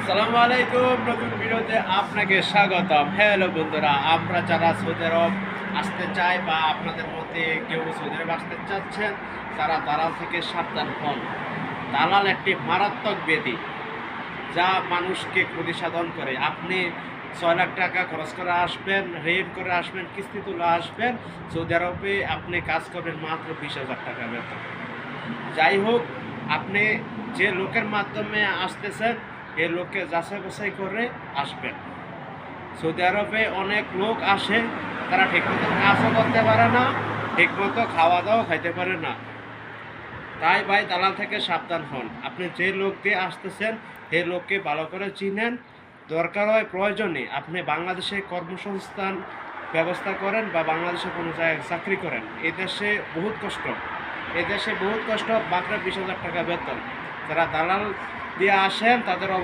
আসসালামু আলাইকুম। নতুন ভিডিওতে আপনাকে স্বাগতম। হ্যালো বন্ধুরা, আমরা যারা সৌদি আরব আসতে চাই বা আপনাদের মধ্যে কেউ সৌদি আরব আসতে চাচ্ছেন, তারা দালাল থেকে সাবধান হন। দালাল একটি মারাত্মক ব্যাধি, যা মানুষকে ক্ষতি সাধন করে। আপনি 6 লাখ টাকা খরচ করে আসবেন, ঋণ করে আসবেন, কিস্তি তুলে আসবেন, সৌদি আরবে আপনি কাজ করবেন মাত্র 20,000 টাকা বেতন। যাই হোক, আপনি যে লোকের মাধ্যমে আসতেছেন, এই লোককে যাচাই বাছাই করে আসবেন। সৌদি আরবে অনেক লোক আসে, তারা ঠিকমতো কাজও করতে পারে না, ঠিকমতো খাওয়া দাওয়া খাইতে পারে না। তাই ভাই, দালাল থেকে সাবধান হন। আপনি যে লোক দিয়ে আসতেছেন, সেই লোককে ভালো করে চিনেন। দরকার হয় প্রয়োজনে আপনি বাংলাদেশে কর্মসংস্থান ব্যবস্থা করেন বা বাংলাদেশে কোনো জায়গায় চাকরি করেন। এদেশে বহুত কষ্ট, মাত্র 20,000 টাকা বেতন। যারা দালাল দিয়ে আসেন তাদের অবস্থা